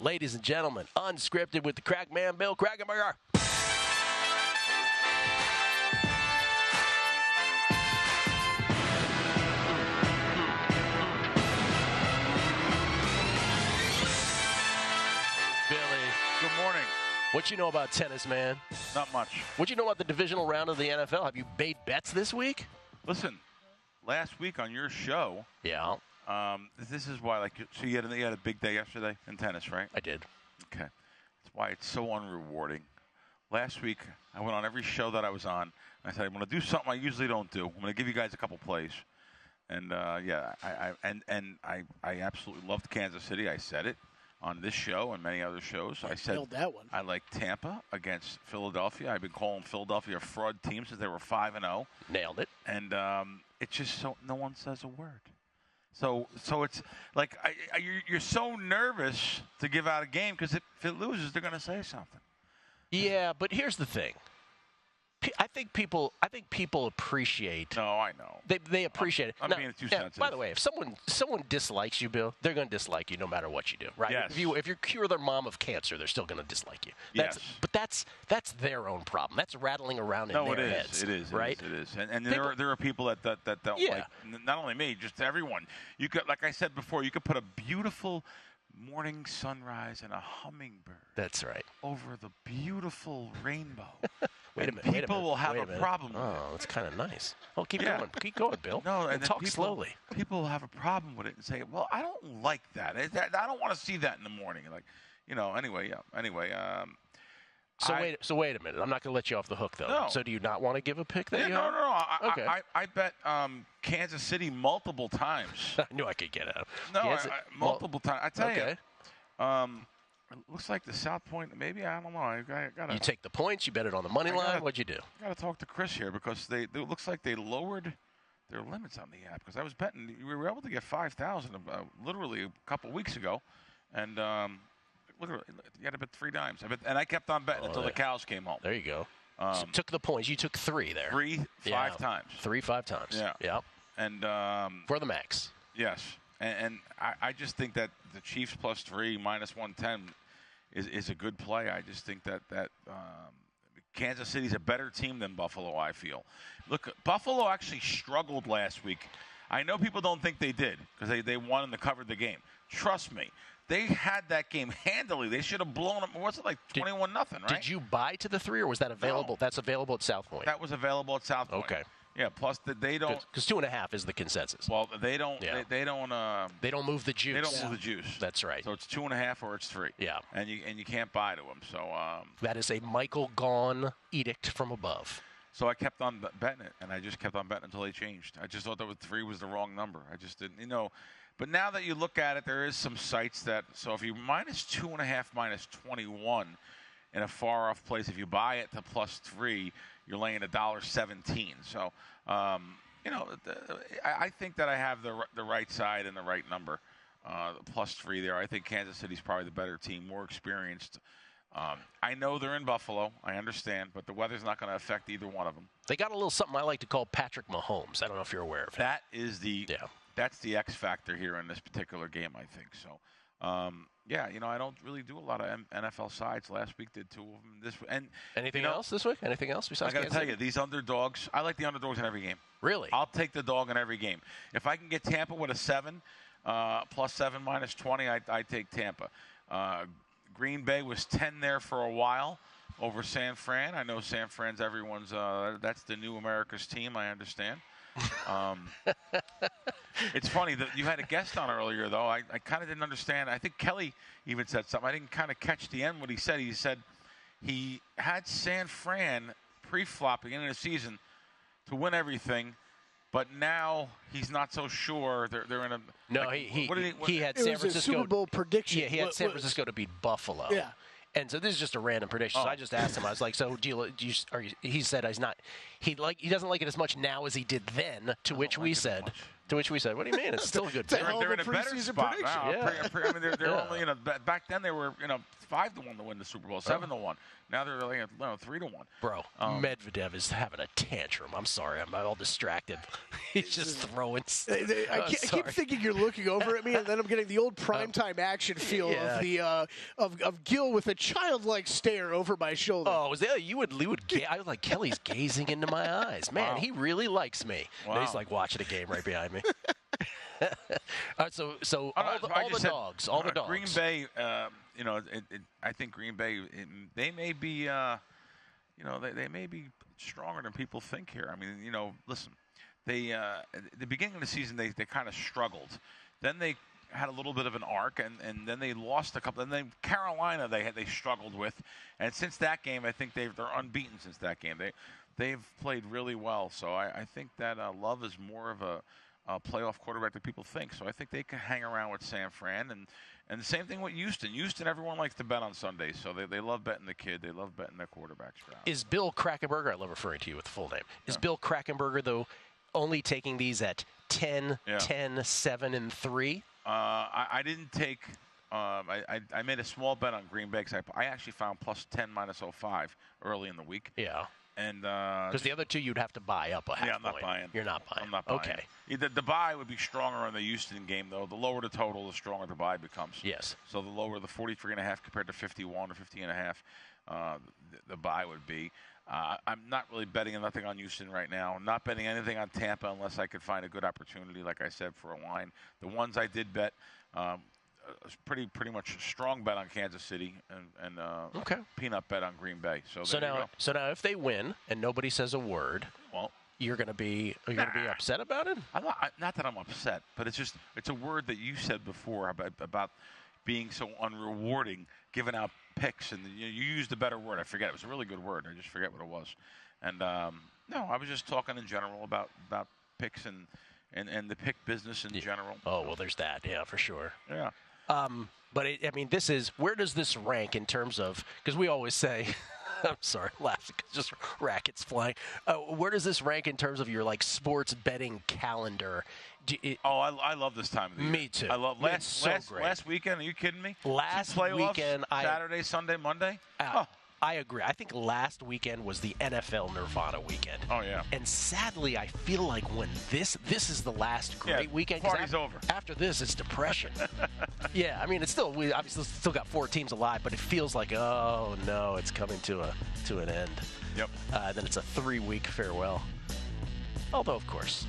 Ladies and gentlemen, Unscripted with the Crack Man, Bill Krackomberger. Good morning. What you know about tennis, man? Not much. What you know about the divisional round of the NFL? Have you made bets this week? Listen, last week on your show, Yeah, this is why, so you had a big day yesterday in tennis, right? I did. Okay. That's why it's so unrewarding. Last week, I went on every show that I was on, and I said, I'm going to do something I usually don't do. I'm going to give you guys a couple plays. And, I absolutely loved Kansas City. I said it on this show and many other shows. I said that one. I like Tampa against Philadelphia. I've been calling Philadelphia a fraud team since they were 5-0. Nailed it. And it's just so no one says a word. So it's like you're so nervous to give out a game because if it loses, they're going to say something. Yeah, but here's the thing. I think people appreciate. No, I know. They appreciate it. I'm being too sensitive. By the way, if someone dislikes you, Bill, they're going to dislike you no matter what you do, right? Yes. If you cure their mom of cancer, they're still going to dislike you. Yes. But that's their own problem. That's rattling around in their heads. It is. Right? It is. And there are people that don't like. Not only me, just everyone. You could, like I said before, you could put a beautiful morning sunrise and a hummingbird. That's right. Over the beautiful rainbow. Wait a minute. People will have a problem with it. Oh, that's kind of nice. Well, keep going. Keep going, Bill. No, and talk slowly. People will have a problem with it and say, "Well, I don't like that. I don't want to see that in the morning." Anyway. So wait a minute. I'm not going to let you off the hook, though. No. So do you not want to give a pick that you have? No. Okay. I bet Kansas City multiple times. I knew I could get out. No, multiple times. I tell you. It looks like the South Point. Maybe I don't know. I gotta. You take the points. You bet it on the money line. What'd you do? I gotta talk to Chris here because it looks like they lowered their limits on the app. Because I was betting, we were able to get 5,000 literally a couple weeks ago, and literally you had to bet 3 times. I kept on betting until the cows came home. There you go. So took the points. You took 3 there. 5 times. 5 times. Yeah. Yep. And for the max. Yes. And I just think that the Chiefs +3, -110 is a good play. I just think that Kansas City's a better team than Buffalo, I feel. Look, Buffalo actually struggled last week. I know people don't think they did because they won and they covered the game. Trust me. They had that game handily. They should have blown them. What's it like, 21-0, right? Did you buy to the 3, or was that available? No. That's available at South Point. That was available at South Point. Okay. Yeah. Plus, they don't. Because 2.5 is the consensus. Well, they don't. Yeah. They don't. They don't move the juice. They don't move the juice. That's right. So it's 2.5 or it's 3. Yeah. And you can't buy to them. So. That is a Michael Gaughan edict from above. So I kept on betting it, and I just kept on betting until they changed. I just thought that 3 was the wrong number. I just didn't, But now that you look at it, there is some sites that. So if you -2.5, -21 in a far off place, if you buy it to +3, you're laying $1.17. So, I think that I have the right side and the right number, +3 there. I think Kansas City's probably the better team, more experienced. I know they're in Buffalo. I understand, but the weather's not going to affect either one of them. They got a little something I like to call Patrick Mahomes. I don't know if you're aware of it. That is that's the X factor here in this particular game, I think. So, I don't really do a lot of NFL sides. Last week did 2 of them. Anything else this week? Anything else besides? I got to tell you, these underdogs. I like the underdogs in every game. Really? I'll take the dog in every game. If I can get Tampa with a 7, +7 -20, I take Tampa. Green Bay was 10 there for a while over San Fran. I know San Fran's everyone's. That's the new America's team. I understand. It's funny that you had a guest on earlier, though. I kind of didn't understand. I think Kelley even said something. I didn't kind of catch the end what he said. He said he had San Fran pre-flopping into the season to win everything, but now he's not so sure. They're in a no. He had San Francisco. A Super Bowl prediction. Yeah, he had San Francisco to beat Buffalo. Yeah. And so this is just a random prediction. So I just asked him. I was like, "So he said he's not. He doesn't like it as much now as he did then." To which we said, To which we said, "What do you mean? It's still a good pick." They're in a better spot now. Yeah. I mean, they're only back then they were 5-1 to win the Super Bowl, 7-1. Now they're like 3-1. Bro, Medvedev is having a tantrum. I'm sorry, I'm all distracted. He's just throwing. I keep thinking you're looking over at me, and then I'm getting the old primetime action feel of the of Gill with a childlike stare over my shoulder. Oh, was that you would? I was like, Kelly's gazing into my eyes. Man, he really likes me. Wow. And he's like watching a game right behind me. All right, so all the dogs. Green Bay, I think Green Bay, they may be, they may be stronger than people think here. I mean, listen, they at the beginning of the season they kind of struggled. Then they had a little bit of an arc, and then they lost a couple. And then Carolina they struggled with, and since that game, I think they're unbeaten since that game. They've played really well. So I think that Love is more of a playoff quarterback than people think. So I think they can hang around with San Fran. And the same thing with Houston. Houston, everyone likes to bet on Sundays. So they love betting the kid. They love betting their quarterbacks. Is Bill Krackomberger, I love referring to you with the full name, is Bill Krackomberger, though, only taking these at 10, 10, 7, and 3? I didn't take I made a small bet on Green Bay because I actually found plus 10 minus 05 early in the week. Yeah. And because the other two you'd have to buy up a half I'm not buying. You're not buying. I'm not buying. Okay. The buy would be stronger on the Houston game, though. The lower the total, the stronger the buy becomes. Yes. So the lower the 43.5 compared to 51 or 50.5, the buy would be. I'm not really betting nothing on Houston right now. I'm not betting anything on Tampa unless I could find a good opportunity, like I said, for a line. The ones I did bet, pretty much a strong bet on Kansas City and okay. Peanut bet on Green Bay. So now if they win and nobody says a word, well, you're gonna be upset about it? Not that I'm upset, but it's a word that you said before about being so unrewarding, giving out picks, and you used a better word. I forget. It was a really good word. I just forget what it was. And no, I was just talking in general about picks and the pick business in general. Oh, well, there's that. Yeah, for sure. Yeah. But this is, where does this rank in terms of, because we always say, I'm sorry, laughing, just rackets flying. Where does this rank in terms of your sports betting calendar? I love this time of the year. Me too. I love last weekend. Are you kidding me? Last weekend, Saturday, Sunday, Monday. I agree. I think last weekend was the NFL Nirvana weekend. Oh, yeah. And sadly, I feel like when this is the last great weekend. Party's over. After this, it's depression. Yeah, I mean, we obviously still got 4 teams alive, but it feels like, oh, no, it's coming to an end. Yep. Then it's a 3-week farewell. Although, of course,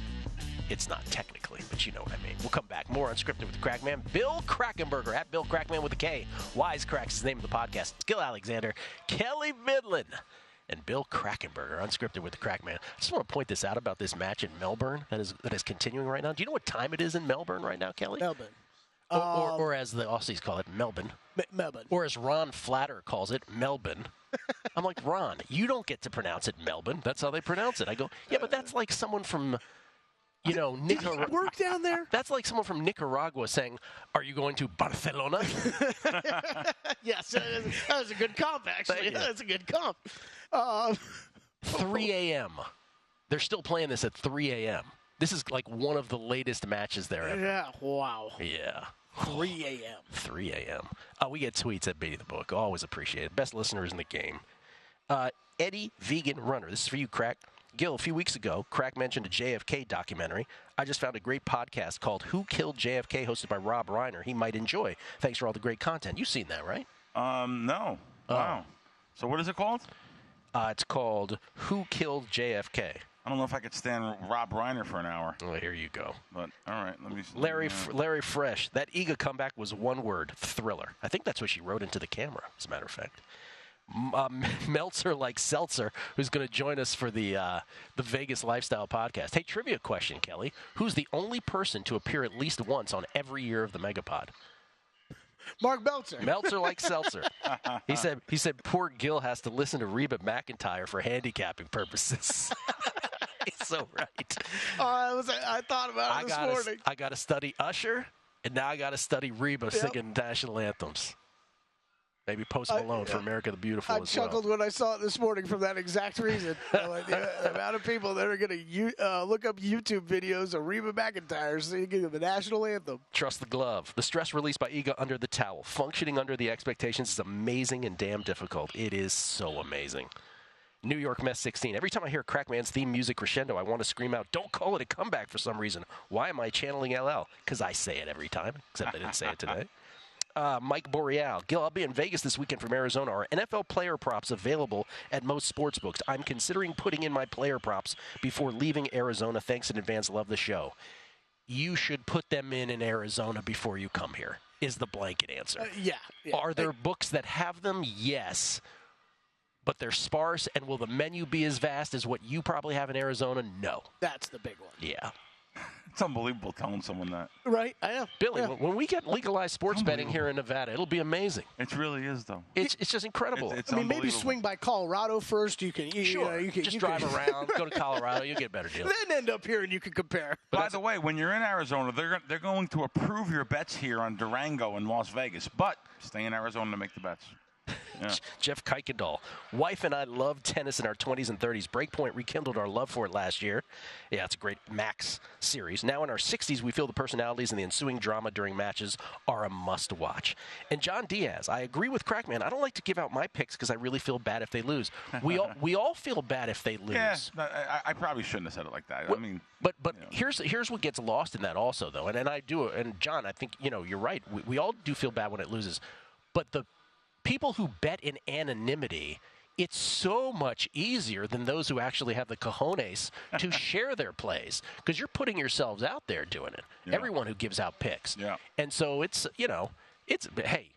it's not technically, but you know what I mean. We'll come back. More Unscripted with the Crackman. Bill Krackomberger, at Bill Crackman with a K. Wisecracks is the name of the podcast. Gill Alexander, Kelley Bydlon, and Bill Krackomberger, Unscripted with the Crackman. I just want to point this out about this match in Melbourne that is continuing right now. Do you know what time it is in Melbourne right now, Kelley? Melbourne. Or as the Aussies call it, Melbourne. Melbourne. Or as Ron Flatter calls it, Melbourne. I'm like, Ron, you don't get to pronounce it Melbourne. That's how they pronounce it. I go, yeah, but that's like someone from... Nicaragua. Work down there? That's like someone from Nicaragua saying, "Are you going to Barcelona?" Yes, that was a good comp, actually. That's a good comp. 3 a.m. They're still playing this at 3 a.m. This is like one of the latest matches there ever. Yeah, wow. Yeah. 3 a.m. 3 a.m. We get tweets at Beatty the Book. Always appreciate it. Best listeners in the game. Eddie Vegan Runner. This is for you, Crack. Gill, a few weeks ago, Crack mentioned a JFK documentary. I just found a great podcast called Who Killed JFK, hosted by Rob Reiner. He might enjoy. Thanks for all the great content. You've seen that, right? No. Wow. So what is it called? It's called Who Killed JFK. I don't know if I could stand Rob Reiner for an hour. Well, here you go. But, all right, let me see. Larry Fresh. That Iga comeback was one word, thriller. I think that's what she wrote into the camera, as a matter of fact. Meltzer like Seltzer, who's going to join us for the Vegas Lifestyle Podcast. Hey, trivia question, Kelley. Who's the only person to appear at least once on every year of the Megapod? Mark Meltzer. Meltzer like Seltzer. He said poor Gill has to listen to Reba McEntire for handicapping purposes. He's so right. I thought about it this morning. I got to study Usher, and now I got to study Reba singing national anthems. Maybe Post Malone for America the Beautiful I chuckled when I saw it this morning for that exact reason. The amount of people that are going to look up YouTube videos of Reba McEntire singing the national anthem. Trust the glove. The stress released by Iga under the towel. Functioning under the expectations is amazing and damn difficult. It is so amazing. New York Mess 16. Every time I hear Crackman's theme music crescendo, I want to scream out, don't call it a comeback for some reason. Why am I channeling LL? Because I say it every time, except I didn't say it today. Mike Boreal. Gill, I'll be in Vegas this weekend from Arizona. Are NFL player props available at most sports books? I'm considering putting in my player props before leaving Arizona. Thanks in advance. Love the show. You should put them in Arizona before you come here, is the blanket answer. Yeah. Are there books that have them? Yes. But they're sparse, and will the menu be as vast as what you probably have in Arizona? No. That's the big one. Yeah. It's unbelievable telling someone that. Right, I am. Billy, when we get legalized sports betting here in Nevada, it'll be amazing. It really is, though. It's just incredible. It's I mean, maybe swing by Colorado first. You can just drive around, go to Colorado, you'll get a better deal. Then end up here and you can compare. By the way, when you're in Arizona, they're going to approve your bets here on Durango and Las Vegas, but stay in Arizona to make the bets. Yeah. Jeff Kuykendall. Wife and I loved tennis in our 20s and 30s. Breakpoint rekindled our love for it last year. Yeah, it's a great Max series. Now in our 60s, we feel the personalities and the ensuing drama during matches are a must-watch. And John Diaz, I agree with Crackman. I don't like to give out my picks because I really feel bad if they lose. We all feel bad if they lose. Yeah, I probably shouldn't have said it like that. Well, I mean, but here's what gets lost in that also, though. And I do, and John, I think you're right. We all do feel bad when it loses, but the people who bet in anonymity, it's so much easier than those who actually have the cojones to share their plays because you're putting yourselves out there doing it. Yeah. Everyone who gives out picks. Yeah. And so it's hey,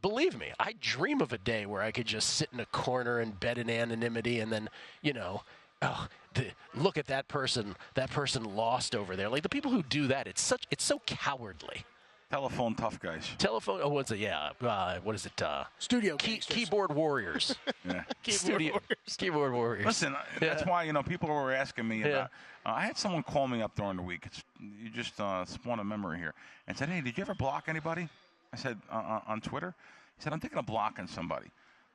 believe me, I dream of a day where I could just sit in a corner and bet in anonymity and then, look at that person lost over there. Like the people who do that, it's so cowardly. Telephone tough guys. Oh, what's it? Yeah. What is it? Studio keyboard warriors. Yeah. Keyboard warriors. Listen, that's why people were asking me about. I had someone call me up during the week. You just spawned a memory here and said, "Hey, did you ever block anybody?" I said on Twitter. He said, "I'm thinking of blocking somebody."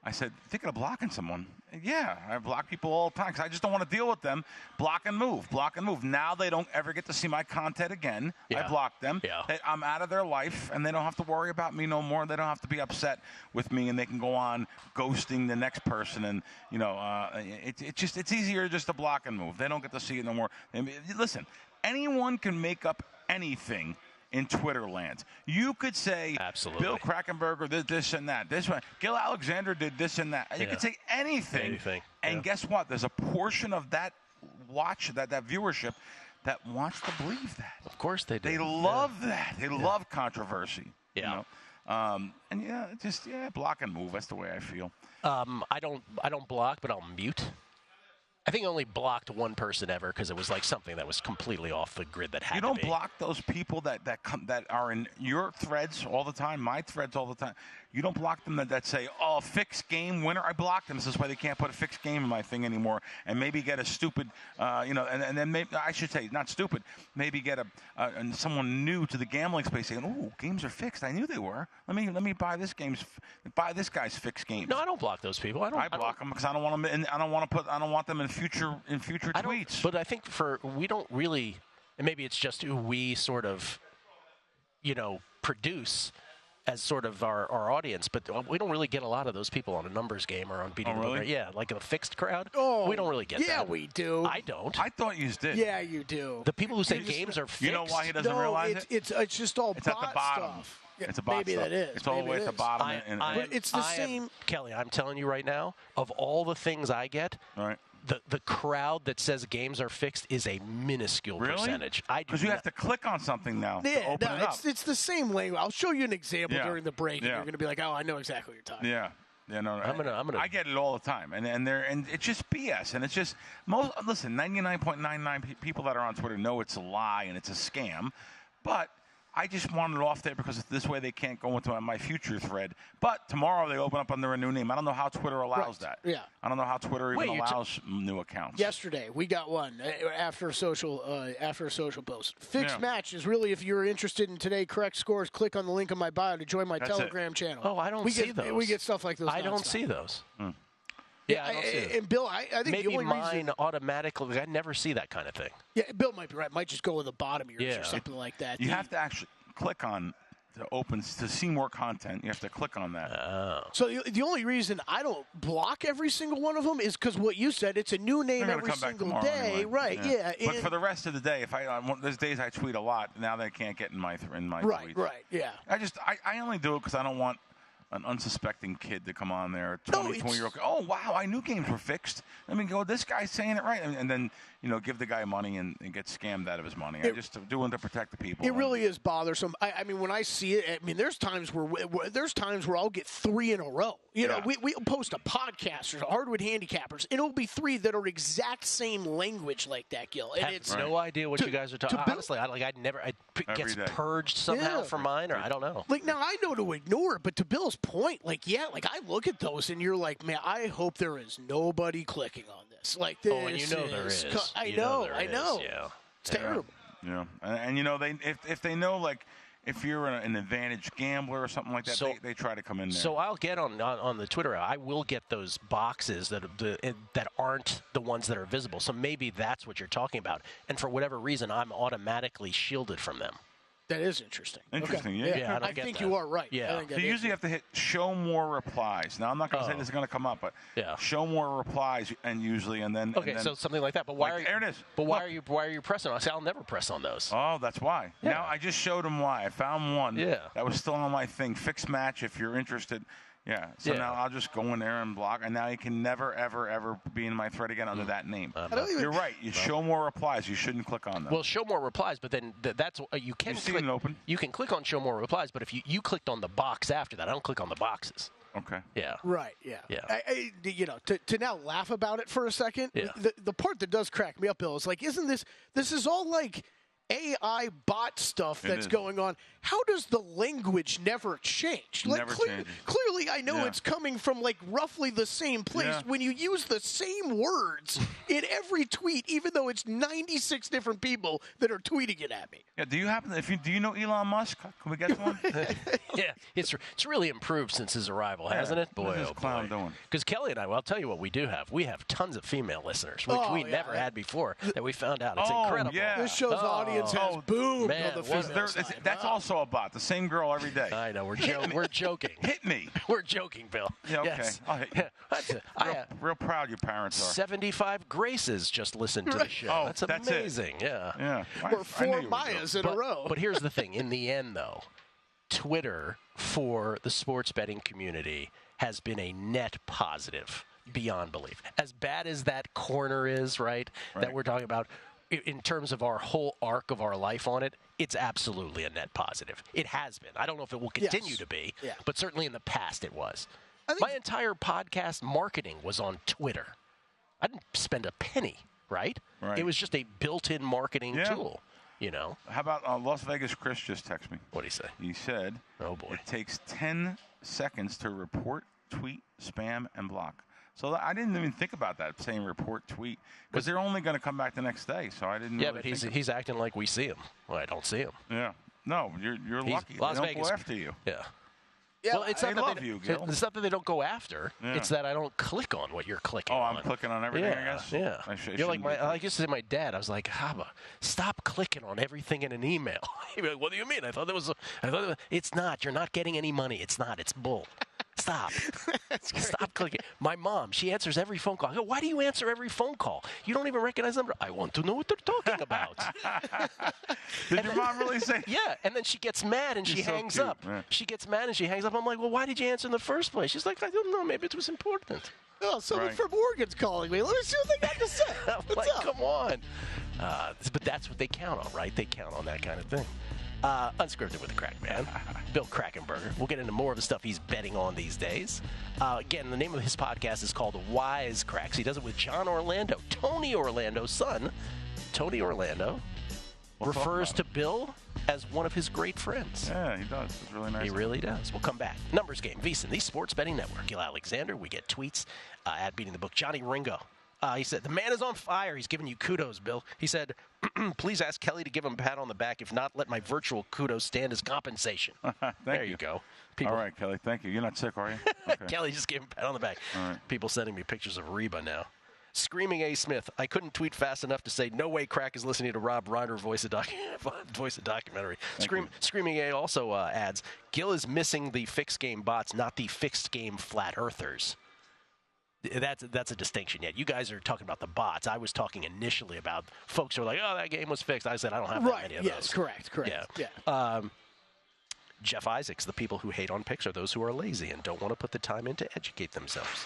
I said, "Thinking of blocking someone?" Yeah, I block people all the time because I just don't want to deal with them. Block and move. Now they don't ever get to see my content again. Yeah. I blocked them. Yeah. I'm out of their life, and they don't have to worry about me no more. They don't have to be upset with me, and they can go on ghosting the next person. And it's easier just to block and move. They don't get to see it no more. Listen, anyone can make up anything in Twitter land. You could say, absolutely, Bill Krackomberger did this and that. This one, Gill Alexander did this and that. You could say anything. And guess what? There's a portion of that that viewership that wants to believe that. Of course they do. They love that. They love controversy. Yeah. Block and move. That's the way I feel. I don't block, but I'll mute. I think I only blocked one person ever because it was like something that was completely off the grid that had to be. You don't block those people that are in your threads all the time, my threads all the time. You don't block them that say, "Oh, fixed game winner." I blocked them. This is why they can't put a fixed game in my thing anymore, and maybe get a stupid, and then maybe I should say not stupid. Maybe get someone new to the gambling space saying, "Oh, games are fixed. I knew they were. Let me buy this guy's fixed games." No, I don't block those people. I block them because I don't want them. I don't want them in future tweets. But I think we don't really, and maybe it's just who we sort of, produce as sort of our audience, but we don't really get a lot of those people on a numbers game or on beating the really? Yeah, like a fixed crowd. Oh, we don't really get that. Yeah, we do. I don't. I thought you did. Yeah, you do. The people who say games are fixed. You know why he doesn't realize it? It's just all it's at the bottom. Stuff. It's a bot maybe stuff. that is. It's all the way at the bottom. But it's the same. Kelly, I'm telling you right now, of all the things I get, right. The crowd that says games are fixed is a minuscule percentage. Because you have to click on something now to open it up. It's the same way. I'll show you an example during the break, and you're going to be like, "Oh, I know exactly what you're talking about." Yeah, no. I get it all the time, and it's just BS, and it's just listen, 99.99 people that are on Twitter know it's a lie and it's a scam, but I just want it off there because this way they can't go into my future thread. But tomorrow they open up under a new name. I don't know how Twitter allows that. Yeah. I don't know how Twitter even allows new accounts. Yesterday we got one after a social post. Fixed match is really, if you're interested in today correct scores, click on the link in my bio to join my Telegram channel. Oh, I don't see those. We get stuff like those. I don't see those. Yeah, I don't see it. And Bill, I think maybe the only mine automatically. I never see that kind of thing. Yeah, Bill might be right. Might just go with the bottom of yours or something like that. You have to actually click on to see more content. You have to click on that. So the only reason I don't block every single one of them is because what you said. It's a new name every single day, anyway. right? Yeah. But for the rest of the day, there's days I tweet a lot. Now they can't get in my tweets. Right. Yeah. I only do it because I don't want an unsuspecting kid to come on there, 20-year-old. Oh, wow, I knew games were fixed. Let me go, this guy's saying it right. And then, give the guy money and get scammed out of his money. I just do it to protect the people. It really is bothering. I mean, when I see it, there's times where I'll get 3 in a row. We'll post a podcast or hardwood handicappers, and it'll be 3 that are exact same language like that, Gill. And it's no idea what you guys are talking. Honestly, it gets purged somehow from mine, or I don't know. Like, now I know to ignore it, but to Bill's point, I look at those and you're like, man, I hope there is nobody clicking on this. Like this. Oh, and there is. I know. Yeah. It's terrible. Yeah. And if they know, like, if you're an advantaged gambler or something like that, they try to come in there. So I'll get on the Twitter. I will get those boxes that aren't the ones that are visible. So maybe that's what you're talking about. And for whatever reason, I'm automatically shielded from them. That is interesting. Interesting, okay. yeah. I think you are right. Yeah. You usually have to hit show more replies. Now, I'm not going to say this is going to come up, but show more replies, and then. Okay, so something like that. But why there it is. But why are you pressing on? I say I'll never press on those. Oh, that's why. Yeah. Now I just showed them why. I found one that was still on my thing. Fixed match if you're interested. Yeah. So now I'll just go in there and block, and now you can never, ever, ever be in my thread again under that name. You're right. You show more replies. You shouldn't click on them. Well, show more replies, but then that's you can click. Open? You can click on show more replies, but if you clicked on the box after that, I don't click on the boxes. Okay. Yeah. Right. Yeah. Yeah. To now laugh about it for a second. Yeah. The part that does crack me up, Bill, is like, isn't this is all like AI bot stuff that's going on. How does the language never change? Never changes. Clearly, I know it's coming from roughly the same place. When you use the same words in every tweet, even though it's 96 different people that are tweeting it at me. Yeah. Do you know Elon Musk? Can we get one? Yeah. It's really improved since his arrival, hasn't it? Boy, what is this clown doing? Because Kelley and I'll tell you what we do have. We have tons of female listeners, which we never had before. That we found out. It's incredible. Yeah. This show's audience has boomed. Man, that's also a bot. The same girl every day. I know. We're joking. Hit me. We're joking, Bill. Yeah, okay. Yes. I'll hit you. Real proud your parents are. 75 Graces just listened to the show. Oh, that's amazing. Yeah. We're 4 Mayas in a row. But here's the thing. In the end, though, Twitter for the sports betting community has been a net positive beyond belief. As bad as that corner is, right, that we're talking about, in terms of our whole arc of our life on it, it's absolutely a net positive. It has been. I don't know if it will continue to be, but certainly in the past it was. My entire podcast marketing was on Twitter. I didn't spend a penny, right? It was just a built-in marketing tool, How about Las Vegas Chris just texted me? What did he say? He said, oh boy, it takes 10 seconds to report, tweet, spam, and block. So I didn't even think about that, saying report, tweet, because they're only going to come back the next day. So I didn't. Yeah, but he's acting like we see him. Well, I don't see him. Yeah. No, you're lucky. Las they don't Vegas. go after you. Yeah. Yeah, well, it's I not love you, Gill. It's not that they don't go after. Yeah. It's that I don't click on what you're clicking on. Oh, I'm clicking on everything, I guess? Yeah. You're like I used to say my dad. I was like, Haba, stop clicking on everything in an email. He'd be like, what do you mean? I thought it's not. You're not getting any money. It's not. It's bull. Stop. Stop clicking. My mom, she answers every phone call. I go, why do you answer every phone call? You don't even recognize the number. I want to know what they're talking about. Did your mom really say? Yeah, and then she gets mad and she hangs up. Yeah. She gets mad and she hangs up. I'm like, well, why did you answer in the first place? She's like, I don't know. Maybe it was important. Oh, someone from Oregon's calling me. Let me see what they got to say. What's up? Come on. But that's what they count on, right? They count on that kind of thing. Unscripted with the Crack Man, Bill Krackomberger. We'll get into more of the stuff he's betting on these days. Again, the name of his podcast is called Wise Cracks. He does it with John Orlando, Tony Orlando's son. Tony Orlando refers to Bill as one of his great friends. Yeah, he does. It's really nice. He really does. We'll come back. Numbers Game, VSiN, the Sports Betting Network. Gill Alexander, we get tweets at Beating the Book. Johnny Ringo. He said, the man is on fire. He's giving you kudos, Bill. He said, please ask Kelley to give him a pat on the back. If not, let my virtual kudos stand as compensation. There you go. People. All right, Kelley. Thank you. You're not sick, are you? Okay. Kelley just gave him a pat on the back. All right. People sending me pictures of Reba now. Screaming A. Smith. I couldn't tweet fast enough to say, no way Crack is listening to Rob Reiner voice a documentary. Screaming A also adds, Gill is missing the fixed game bots, not the fixed game flat earthers. That's a distinction yet. You guys are talking about the bots. I was talking initially about folks who are like, oh, that game was fixed. I said, I don't have that many of those. Yes, correct. Yeah. Jeff Isaacs, the people who hate on picks are those who are lazy and don't want to put the time in to educate themselves.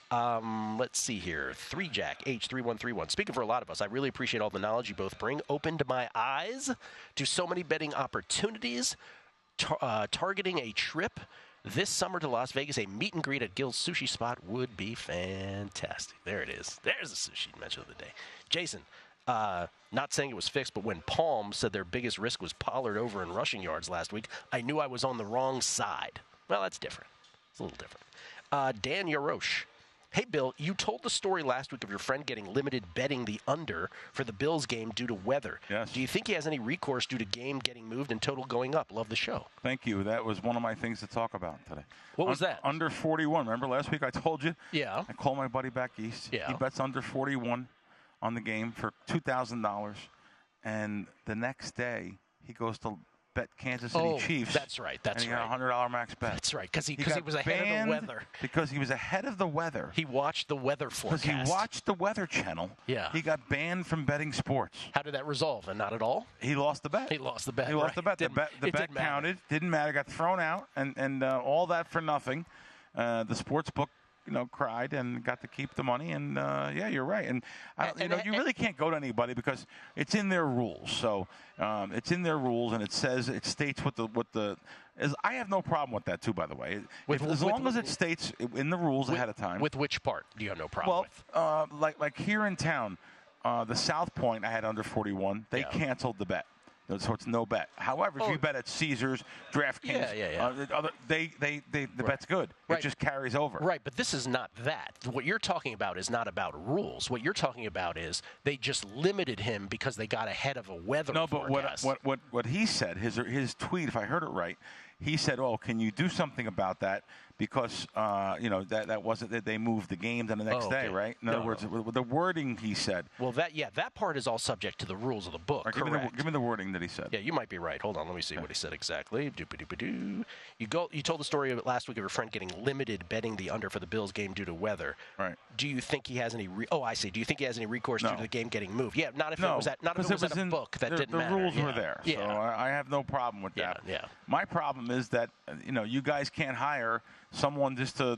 Let's see here. 3Jack, H3131. Speaking for a lot of us, I really appreciate all the knowledge you both bring. Opened my eyes to so many betting opportunities. Targeting a trip this summer to Las Vegas, a meet and greet at Gill's sushi spot would be fantastic. There it is. There's the sushi mention of the day. Jason, not saying it was fixed, but when Palm said their biggest risk was Pollard over in rushing yards last week, I knew I was on the wrong side. Well, that's different. It's a little different. Dan Yarosh. Hey, Bill, you told the story last week of your friend getting limited betting the under for the Bills game due to weather. Yes. Do you think he has any recourse due to game getting moved and total going up? Love the show. Thank you. That was one of my things to talk about today. What was that? Under 41. Remember last week I told you? Yeah. I called my buddy back east. Yeah. He bets under 41 on the game for $2,000. And the next day he goes to bet Kansas City Chiefs. That's right. And he got a $100 max bet. That's right, because he was ahead of the weather. Because he was ahead of the weather. He watched the weather forecast. Because he watched the Weather Channel. Yeah. He got banned from betting sports. How did that resolve? And not at all? He lost the bet. He lost the bet. He lost the bet. The bet counted. Didn't matter. Got thrown out. And all that for nothing. The sports book, cried and got to keep the money. And yeah, you're right. And you really can't go to anybody because it's in their rules. So it's in their rules, and it states what the is. I have no problem with that too, by the way. As long as it states in the rules ahead of time. With which part do you have no problem with? Well, like here in town, the South Point I had under 41. They canceled the bet. So it's no bet. However, if you bet at Caesars, DraftKings, the bet's good. Right. It just carries over. Right, but this is not that. What you're talking about is not about rules. What you're talking about is they just limited him because they got ahead of a weather forecast. But what he said, his tweet, if I heard it right, he said, "Oh, can you do something about that? Because that wasn't that they moved the game to the next day, right? In other words, the wording he said. Well, that part is all subject to the rules of the book. Right, correct. Give me the wording that he said. Yeah, you might be right. Hold on, let me see what he said exactly. You told the story of it last week of your friend getting limited betting the under for the Bills game due to weather. Right. Do you think he has any? I see. Do you think he has any recourse due to the game getting moved? Yeah, not if it was at a book that didn't matter. The rules were there, so I have no problem with that. Yeah. My problem is that you guys can't hire someone just to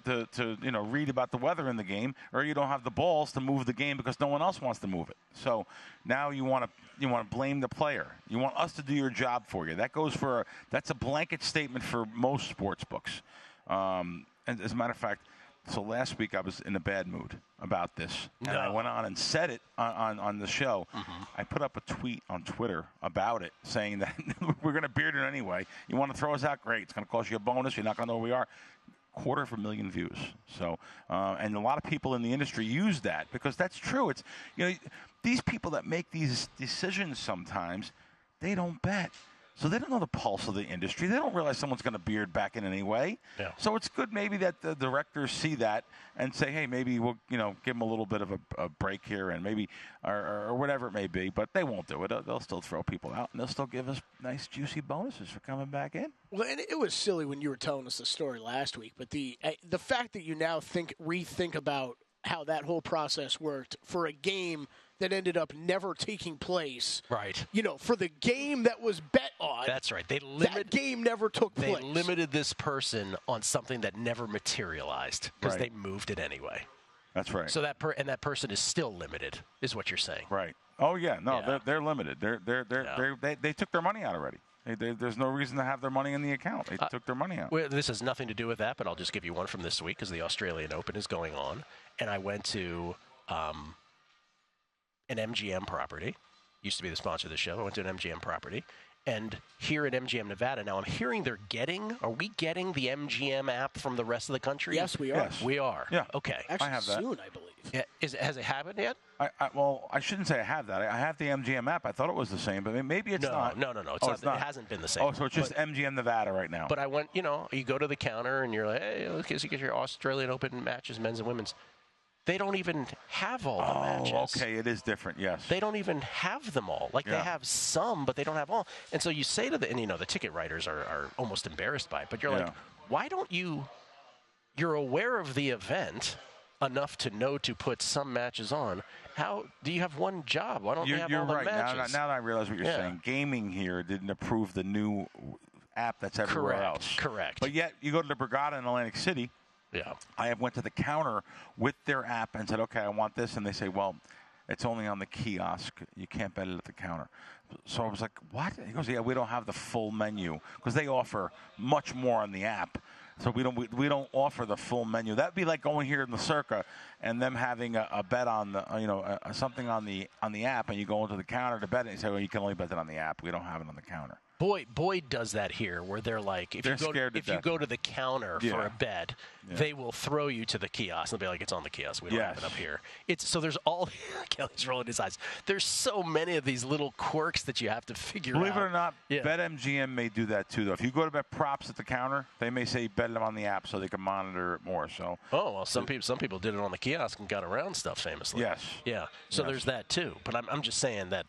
read about the weather in the game, or you don't have the balls to move the game because no one else wants to move it. So now you want to blame the player. You want us to do your job for you. That's a blanket statement for most sports books. And as a matter of fact, so last week I was in a bad mood about this, and I went on and said it on the show. Mm-hmm. I put up a tweet on Twitter about it, saying that we're going to beard it anyway. You want to throw us out? Great. It's going to cost you a bonus. You're not going to know who we are. 250,000 views. So, and a lot of people in the industry use that because that's true. It's these people that make these decisions sometimes, they don't bet. So they don't know the pulse of the industry. They don't realize someone's going to beard back in any way. Yeah. So it's good maybe that the directors see that and say, hey, maybe we'll give them a little bit of a break here and maybe or whatever it may be. But they won't do it. They'll still throw people out and they'll still give us nice juicy bonuses for coming back in. Well, and it was silly when you were telling us the story last week. But the fact that you now rethink about how that whole process worked for a game that ended up never taking place. Right. For the game that was bet on. That's right. That game never took place. They limited this person on something that never materialized because they moved it anyway. That's right. So that person is still limited, is what you're saying. Right. Oh yeah. No, they're limited. They took their money out already. There's no reason to have their money in the account. They took their money out. Well, this has nothing to do with that, but I'll just give you one from this week because the Australian Open is going on, and I went to an MGM property. Used to be the sponsor of the show. I went to an MGM property, And here at MGM Nevada, now I'm hearing are we getting the MGM app from the rest of the country? Yes, we are. Yes. We are. Yeah. Okay. Actually, I have that. soon, I believe. Yeah. Has it happened yet? Well, I shouldn't say I have that. I have the MGM app. I thought it was the same, but maybe it's not. No. It's not. It hasn't been the same. Oh, so it's just MGM Nevada right now. But I went, you go to the counter and you're like, hey, okay, so you get your Australian Open matches, men's and women's. They don't even have all the matches. Oh, okay, it is different, yes. They don't even have them all. Like, they have some, but they don't have all. And so you say to the ticket writers are almost embarrassed by it, but you're like, why don't you're aware of the event enough to know to put some matches on. How do you have one job? Why don't you have all the matches? Now that I realize what you're saying. Gaming here didn't approve the new app that's everywhere else. Correct. But yet, you go to the Borgata in Atlantic City. Yeah. I went to the counter with their app and said, okay, I want this. And they say, well, it's only on the kiosk. You can't bet it at the counter. So I was like, what? He goes, yeah, we don't have the full menu because they offer much more on the app. So we don't offer the full menu. That'd be like going here in the Circa and them having a bet on the something on the app, and you go into the counter to bet it and say, well, you can only bet it on the app. We don't have it on the counter. Boyd does that here, where they're like, if you go to the counter for a bet, they will throw you to the kiosk. They'll be like, it's on the kiosk. We don't have it up here. So there's all Kelley's rolling his eyes. There's so many of these little quirks that you have to figure out. Believe it or not, BetMGM may do that too, though. If you go to bet props at the counter, they may say bet them on the app so they can monitor it more. So. Oh well, some people did it on the kiosk and got around stuff famously. Yes. Yeah. So there's that too. But I'm just saying that.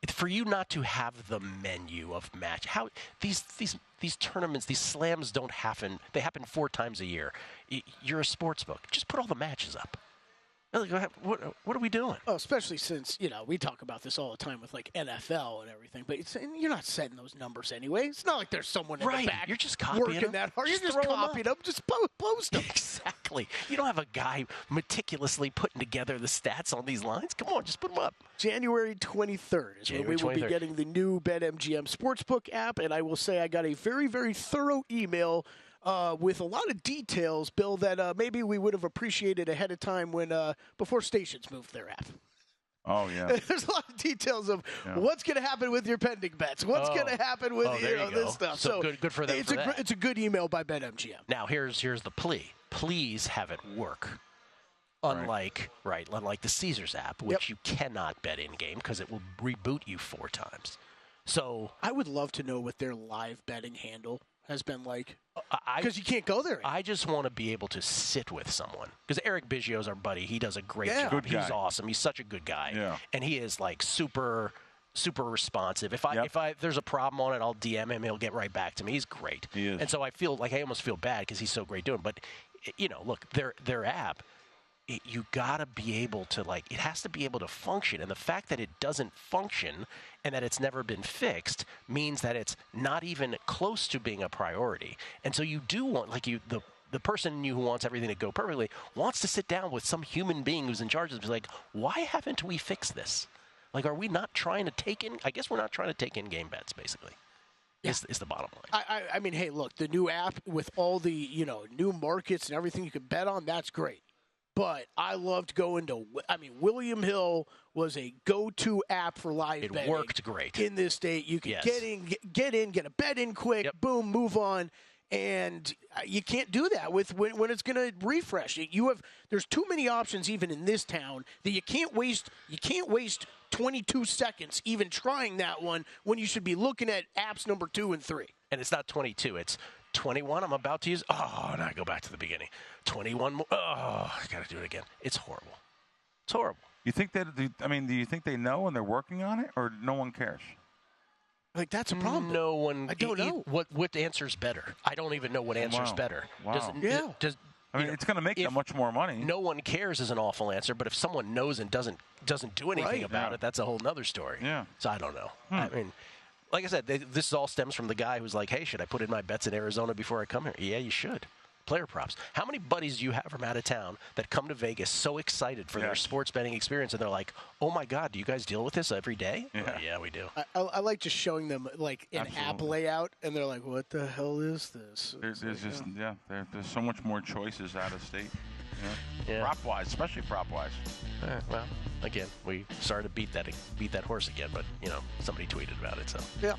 For you not to have the menu of match, how these tournaments, these slams don't happen. They happen 4 times a year. You're a sports book. Just put all the matches up. What are we doing? Oh, especially since, we talk about this all the time with like NFL and everything, but you're not setting those numbers anyway. It's not like there's someone in the back You're just copying working that hard. You're just copying them. Just post them. Exactly. You don't have a guy meticulously putting together the stats on these lines. Come on, just put them up. January 23rd is when we will be getting the new BetMGM Sportsbook app, and I will say I got a very, very thorough email with a lot of details, Bill, that maybe we would have appreciated ahead of time before stations moved their app. Oh, yeah. There's a lot of details of what's going to happen with your pending bets, what's going to happen with this stuff. So good for them. It's a good email by BetMGM. Now, here's the plea. Please have it work. Unlike the Caesars app, which you cannot bet in-game because it will reboot you 4 times. So I would love to know what their live betting handle has been like, because you can't go there anymore. I just want to be able to sit with someone, because Eric Biggio's our buddy. He does a great job. Good guy. He's awesome. He's such a good guy, and he is like super responsive. If there's a problem on it, I'll DM him. He'll get right back to me. He's great. He is. And so I almost feel bad because he's so great doing it. But look, their app. You gotta be able to it has to be able to function, and the fact that it doesn't function and that it's never been fixed means that it's not even close to being a priority. And so you do want the person in you who wants everything to go perfectly wants to sit down with some human being who's in charge of this, like, why haven't we fixed this? Like, are we not trying to take in? I guess we're not trying to take in game bets, basically. Is the bottom line. I mean, hey, look, the new app with all the new markets and everything you can bet on, that's great. But I loved going to William Hill was a go-to app for live betting. It worked great. In this state. You can get in, get a bet in quick, boom, move on. And you can't do that when it's going to refresh. There's too many options even in this town that you can't waste 22 seconds even trying that one when you should be looking at apps number 2 and 3. And it's not 22, it's 21 I'm about to use. Oh, and I go back to the beginning. 21 more. Oh, I got to do it again. It's horrible. It's horrible. You think do you think they know and they're working on it, or no one cares? Like, that's a problem. No one. I don't know. What answer's better? I don't even know what answer's better. Wow. It's going to make them much more money. No one cares is an awful answer, but if someone knows and doesn't do anything about it, that's a whole nother story. Yeah. So I don't know. I mean, like I said, this all stems from the guy who's like, hey, should I put in my bets in Arizona before I come here? Yeah, you should. Player props. How many buddies do you have from out of town that come to Vegas so excited for their sports betting experience, and they're like, oh, my God, do you guys deal with this every day? Yeah, we do. I like just showing them, like, an app layout, and they're like, what the hell is this? There's so much more choices out of state. Yeah. Prop-wise, especially prop-wise. Well, again, we started to beat that horse again, but somebody tweeted about it, so Yeah.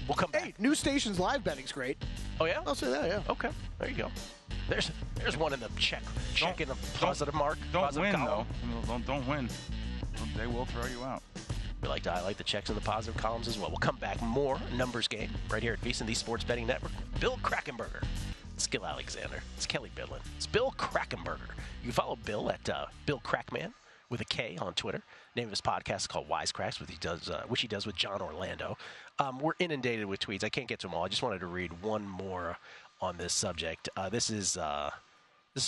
we'll come back. Hey, new stations live betting's great. Oh yeah, I'll say that. Yeah. okay, there you go. There's one in the check in the positive mark. Don't positive win column. though. Don't win. They will throw you out. We like to highlight the checks in the positive columns as well. We'll come back more numbers game right here at VSiN, the Sports Betting Network. Bill Krackomberger. It's Gill Alexander. It's Kelley Bydlon. It's Bill Krackomberger. You can follow Bill at Bill Crackman with a K on Twitter. Name of his podcast is called Wisecracks, which he does with John Orlando. We're inundated with tweets. I can't get to them all. I just wanted to read one more on this subject. This is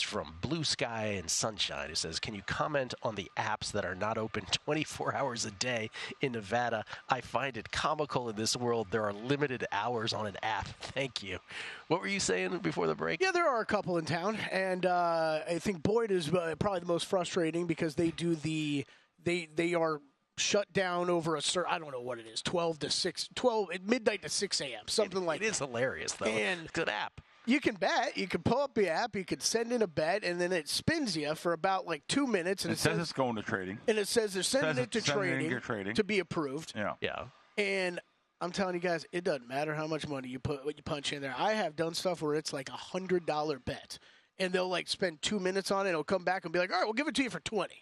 from Blue Sky and Sunshine. It says, can you comment on the apps that are not open 24 hours a day in Nevada? I find it comical in this world. There are limited hours on an app. Thank you. What were you saying before the break? Yeah, there are a couple in town, and I think Boyd is probably the most frustrating because they do they are shut down over I don't know what it is, 12 at midnight to 6 a.m., something like that. It is hilarious, though. And it's a good app. You can bet. You can pull up the app. You can send in a bet, and then it spins you for about 2 minutes. And it says it's going to trading. And it says they're sending it to trading to be approved. Yeah. And I'm telling you guys, it doesn't matter how much money you punch in there. I have done stuff where it's like $100 bet, and they'll spend 2 minutes on it. It'll come back and be like, all right, we'll give it to you for 20.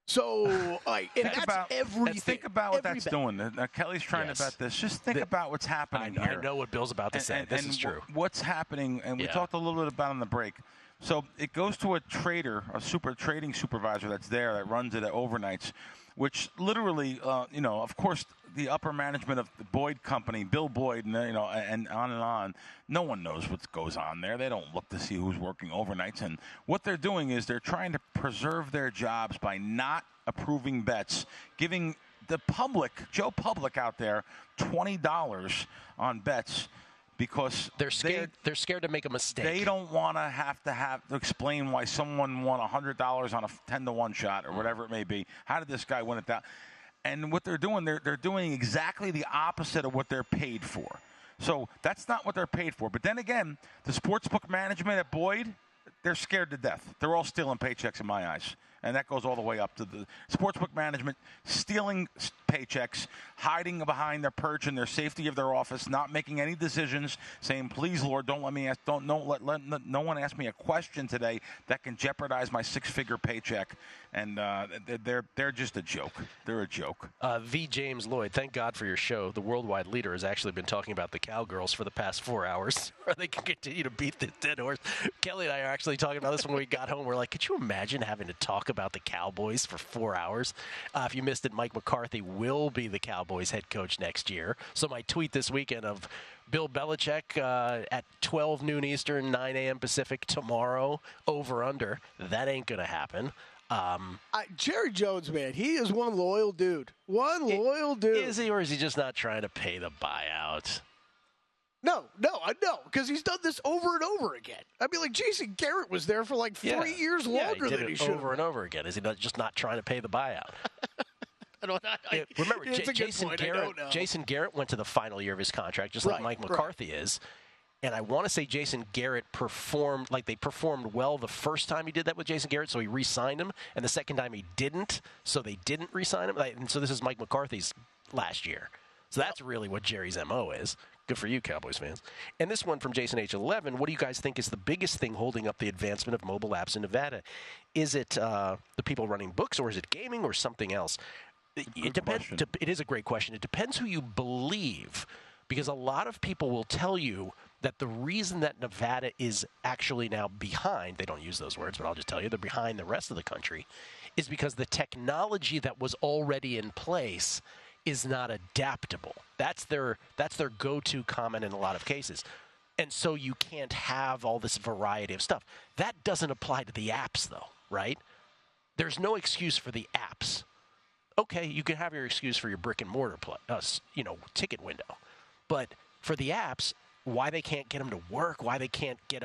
So, and that's everything. Think about what that's doing. Now, Kelley's trying to bet this. Just think about what's happening here. I know what Bill's about to say. This is true. What's happening, and we talked a little bit about on the break. So it goes to a trader, a super trading supervisor that's there that runs it at overnights, which literally, of course, the upper management of the Boyd company, Bill Boyd, and on, no one knows what goes on there. They don't look to see who's working overnights. And what they're doing is they're trying to preserve their jobs by not approving bets, giving the public, Joe Public out there, $20 on bets. Because they're scared. They're scared to make a mistake. They don't want to have to explain why someone won $100 on a 10-1 shot or whatever it may be. How did this guy win it that? And what they're doing, they're doing exactly the opposite of what they're paid for. So that's not what they're paid for. But then again, the sportsbook management at Boyd, they're scared to death. They're all stealing paychecks in my eyes. And that goes all the way up to the sportsbook management stealing paychecks, hiding behind their perch and their safety of their office, not making any decisions, saying, "Please, Lord, don't let me ask, let no one ask me a question today that can jeopardize my six-figure paycheck." And they're just a joke. They're a joke. V. James Lloyd, thank God for your show. The worldwide leader has actually been talking about the Cowgirls for the past 4 hours, or they can continue to beat the dead horse. Kelley and I are actually talking about this when we got home. We're like, could you imagine having to talk about the Cowboys for 4 hours? If you missed it, Mike McCarthy will be the Cowboys head coach next year. So my tweet this weekend of Bill Belichick at 12 noon Eastern, 9 a.m. Pacific tomorrow, over under, that ain't going to happen. Jerry Jones, man, he is one loyal dude. Loyal dude. Is he, or is he just not trying to pay the buyout? No, because he's done this over and over again. I mean, Jason Garrett was there for 3 years longer than he should. Over and over again. Is he just not trying to pay the buyout? Remember, Jason Garrett went to the final year of his contract, just like Mike McCarthy is. And I want to say Jason Garrett performed well the first time he did that with Jason Garrett, so he re-signed him. And the second time he didn't, so they didn't re-sign him. And so this is Mike McCarthy's last year. So that's really what Jerry's MO is. Good for you, Cowboys fans. And this one from Jason H11, what do you guys think is the biggest thing holding up the advancement of mobile apps in Nevada? Is it the people running books, or is it gaming, or something else? It depends. It is a great question. It depends who you believe, because a lot of people will tell you that the reason that Nevada is actually now behind, they don't use those words, but I'll just tell you they're behind the rest of the country, is because the technology that was already in place is not adaptable. That's their go-to comment in a lot of cases. And so you can't have all this variety of stuff. That doesn't apply to the apps, though, right? There's no excuse for the apps. Okay, you can have your excuse for your brick and mortar ticket window. But for the apps, why they can't get them to work, why they can't get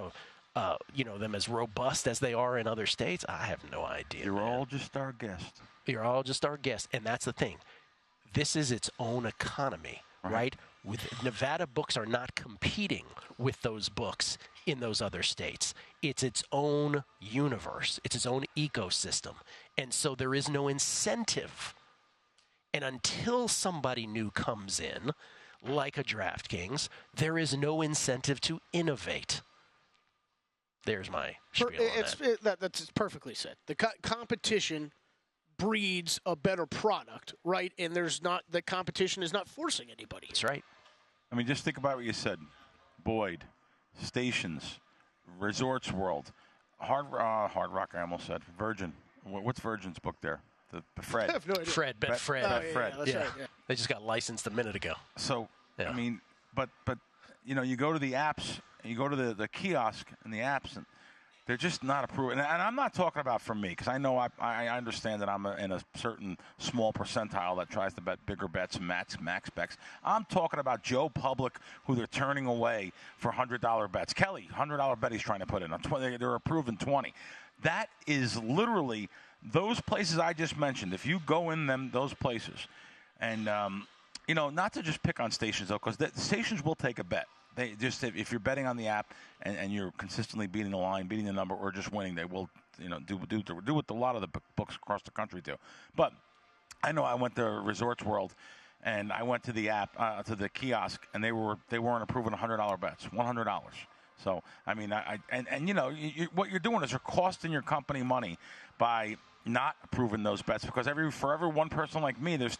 them as robust as they are in other states, I have no idea. You're all just our guest. You're all just our guest, and that's the thing. This is its own economy, right? Nevada books are not competing with those books in those other states. It's its own universe. It's its own ecosystem. And so there is no incentive. And until somebody new comes in, like a DraftKings, there is no incentive to innovate. There's my spiel on that. That's perfectly said. The competition breeds a better product, right? And the competition is not forcing anybody. That's right. I mean, just think about what you said. Boyd, Stations, Resorts World, Hard Rock, I almost said. Virgin. What's Virgin's book there? The Fred. I have no idea. Fred. Fred. Yeah. Right, yeah. They just got licensed a minute ago. So, yeah. I mean, but you go to the apps, you go to the kiosk and the apps, and they're just not approved. And I'm not talking about from me, because I know I understand that I'm in a certain small percentile that tries to bet bigger bets, max bets. I'm talking about Joe Public, who they're turning away for $100 bets. Kelley, $100 bet he's trying to put in. They're approving 20. That is literally those places I just mentioned. If you go in those places, and not to just pick on Stations though, because the Stations will take a bet. They just, if you're betting on the app and you're consistently beating the line, beating the number, or just winning, they will, do what a lot of the books across the country do. But I know I went to Resorts World, and I went to the app, to the kiosk, and they weren't approving $100 bets, $100. So I mean, what you're doing is you're costing your company money by not approving those bets, because for every one person like me, there's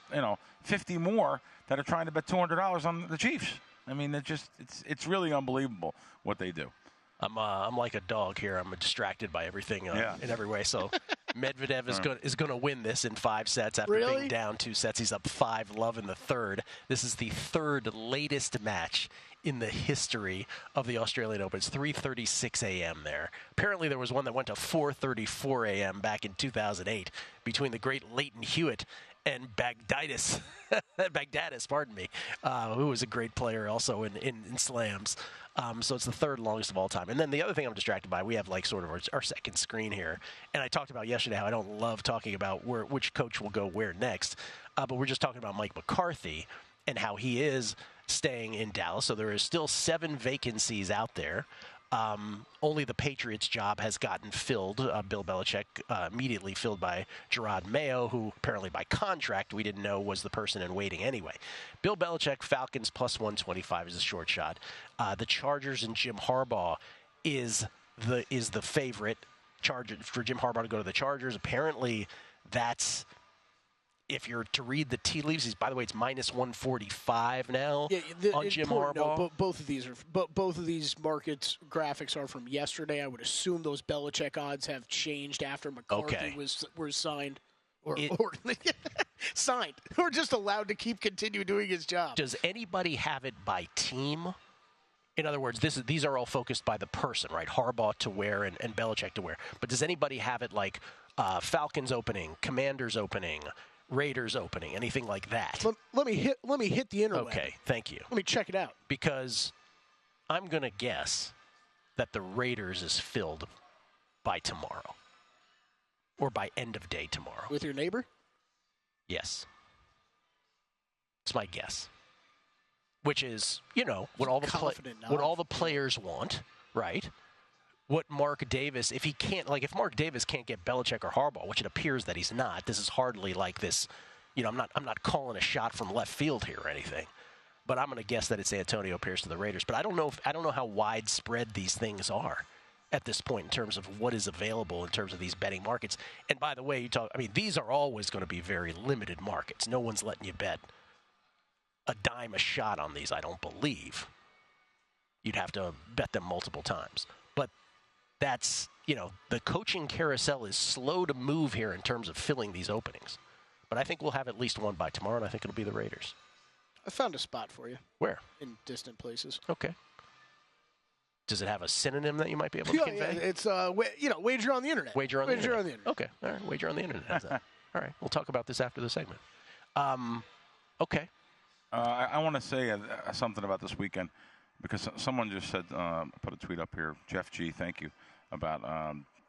50 more that are trying to bet $200 on the Chiefs. I mean, it's really unbelievable what they do. I'm like a dog here. I'm distracted by everything in every way. So Medvedev is going to win this in 5 sets after being down 2 sets. He's up 5-love in the third. This is the third latest match in the history of the Australian Open. It's 3:36 a.m. there. Apparently there was one that went to 4:34 a.m. back in 2008 between the great Leighton Hewitt and Baghdadis, pardon me, who was a great player also in slams. So it's the third longest of all time. And then the other thing I'm distracted by, we have like sort of our second screen here. And I talked about yesterday how I don't love talking about which coach will go where next. But we're just talking about Mike McCarthy and how he is staying in Dallas. So there is still 7 vacancies out there. Only the Patriots' job has gotten filled. Bill Belichick immediately filled by Gerard Mayo, who apparently by contract we didn't know was the person in waiting anyway. Bill Belichick, Falcons plus 125 is a short shot. The Chargers and Jim Harbaugh is the favorite. For Jim Harbaugh to go to the Chargers. Apparently, that's. If you're to read the tea leaves, by the way, it's minus 145 now on Jim Harbaugh. No, both of these markets graphics are from yesterday. I would assume those Belichick odds have changed after McCarthy was signed or signed, or just allowed to continue doing his job. Does anybody have it by team? In other words, these are all focused by the person, right? Harbaugh to where and Belichick to where. But does anybody have it like Falcons opening, Commanders opening, Raiders opening, anything like that? Let me hit the interweb. Okay, thank you. Let me check it out. Because I'm going to guess that the Raiders is filled by tomorrow. Or by end of day tomorrow. With your neighbor? Yes. It's my guess. Which is, what all the players want, right? What Mark Davis, if Mark Davis can't get Belichick or Harbaugh, which it appears that he's not, this is hardly like this, I'm not calling a shot from left field here or anything, but I'm going to guess that it's Antonio Pierce to the Raiders. But I don't know how widespread these things are at this point in terms of what is available in terms of these betting markets. And by the way, these are always going to be very limited markets. No one's letting you bet a dime a shot on these, I don't believe. You'd have to bet them multiple times. But that's, the coaching carousel is slow to move here in terms of filling these openings. But I think we'll have at least one by tomorrow, and I think it'll be the Raiders. I found a spot for you. Where? In distant places. Okay. Does it have a synonym that you might be able to convey? Yeah, it's, wager on the internet. Wager on the internet. Okay. All right. Wager on the internet. How's that? All right. We'll talk about this after the segment. Okay. I want to say something about this weekend, because someone just said, put a tweet up here, Jeff G., thank you, about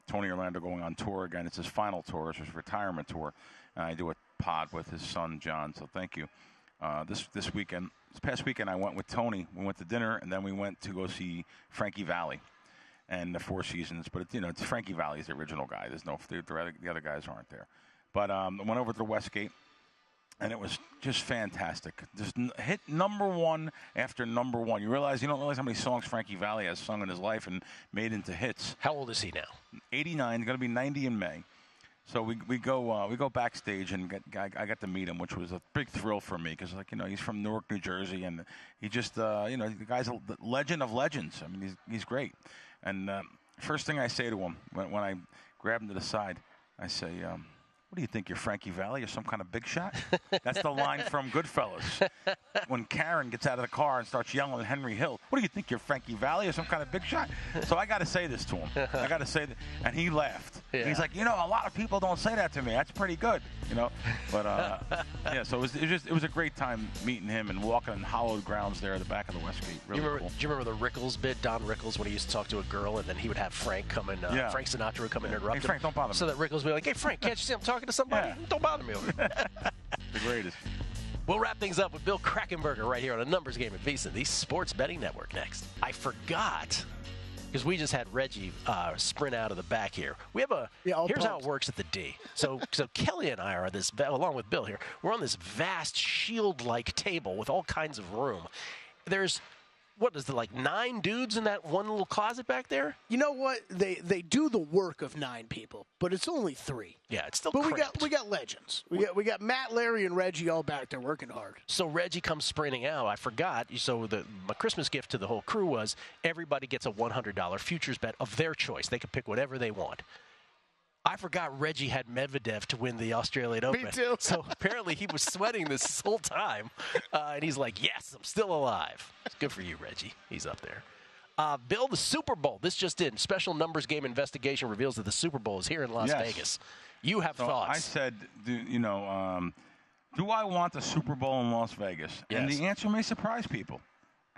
Tony Orlando going on tour again. It's his final tour. It's his retirement tour. I do a pod with his son, John, so thank you. this weekend. This past weekend, I went with Tony. We went to dinner, and then we went to go see Frankie Valli and the Four Seasons. But it's Frankie Valli's the original guy. There's no the other guys aren't there. But I went over to the Westgate, and it was just fantastic. Just hit number one after number one. You don't realize how many songs Frankie Valli has sung in his life and made into hits. How old is he now? 89. Going to be 90 in May. So we go backstage, and I got to meet him, which was a big thrill for me because he's from Newark, New Jersey, and he just the guy's a legend of legends. I mean, he's great. And first thing I say to him when I grab him to the side, I say, "What do you think? You're Frankie Valli or some kind of big shot?" That's the line from Goodfellas. When Karen gets out of the car and starts yelling at Henry Hill, "What do you think? You're Frankie Valli or some kind of big shot?" So I got to say this to him. I got to say that, and he laughed. Yeah. He's like, a lot of people don't say that to me. That's pretty good, But yeah, so it was a great time meeting him and walking in hallowed grounds there at the back of the Westgate. Really cool. Do you remember the Rickles bit, Don Rickles, when he used to talk to a girl, and then he would have Frank come in, Frank Sinatra would come in and interrupt him. Hey, Frank, don't bother me. So that Rickles would be like, "Hey, Frank, can't you see I'm talking to somebody? Yeah. Don't bother me." The greatest. We'll wrap things up with Bill Krackomberger right here on a numbers game at VSiN, the Sports Betting Network. Next, I forgot because we just had Reggie sprint out of the back here. We have here's how it works at the D. So Kelley and I are along with Bill here. We're on this vast shield-like table with all kinds of room. There's 9 dudes in that one little closet back there? You know what? They do the work of 9 people, but it's only 3. Yeah, it's still But cramped. we got legends. We got Matt, Larry, and Reggie all back there working hard. So Reggie comes sprinting out. I forgot. So my Christmas gift to the whole crew was everybody gets a $100 futures bet of their choice. They can pick whatever they want. I forgot Reggie had Medvedev to win the Australian Open. Me too. So apparently he was sweating this whole time. And he's like, "Yes, I'm still alive." It's good for you, Reggie. He's up there. Bill, the Super Bowl. This just in. Special numbers game investigation reveals that the Super Bowl is here in Las Vegas. You have thoughts. I said, do I want the Super Bowl in Las Vegas? Yes. And the answer may surprise people.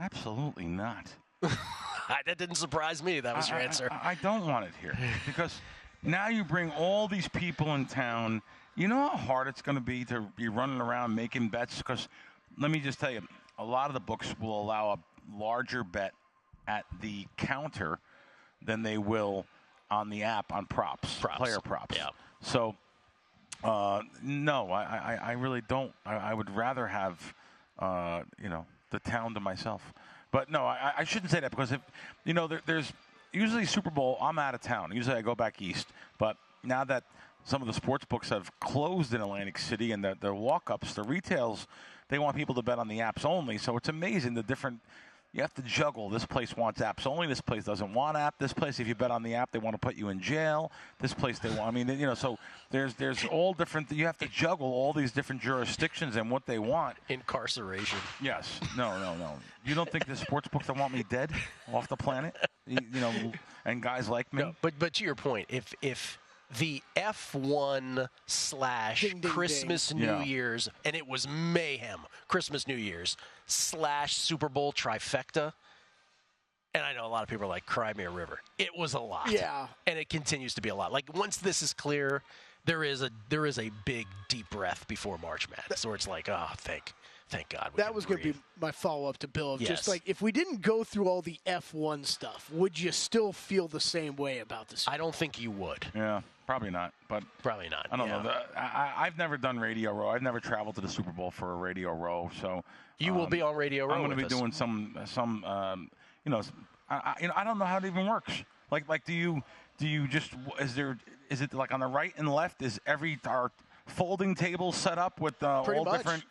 Absolutely not. That didn't surprise me. That was your answer. I don't want it here because now you bring all these people in town. You know how hard it's going to be to be running around making bets? Because let me just tell you, a lot of the books will allow a larger bet at the counter than they will on the app on props. Player props. Yeah. So, no, I really don't. I would rather have, the town to myself. But no, I shouldn't say that because there's usually Super Bowl. I'm out of town. Usually I go back east. But now that some of the sports books have closed in Atlantic City and the walk-ups, the retails, they want people to bet on the apps only. So it's amazing the different. You have to juggle. This place wants apps only. This place doesn't want app. This place, if you bet on the app, they want to put you in jail. This place, they want. I mean, so there's all different. You have to juggle all these different jurisdictions and what they want. Incarceration. Yes. No. You don't think the sports books that want me dead off the planet? And guys like me. No, but to your point, if the F1 / Christmas New Year's, and it was mayhem, Christmas New Year's / Super Bowl trifecta, and I know a lot of people are like, cry me a river. It was a lot. Yeah. And it continues to be a lot. Like, once this is clear, there is a big, deep breath before March Madness, where it's like, oh, thank God. That was going to be my follow-up to Bill. Yes. Just like, if we didn't go through all the F1 stuff, would you still feel the same way about this? I don't think you would. Yeah, probably not. But probably not. I don't know. I've never done Radio Row. I've never traveled to the Super Bowl for a Radio Row. So you will be on Radio Row. I'm going to be doing some. I don't know how it even works. Like, do you just is it like on the right and left? Is our folding tables set up with all different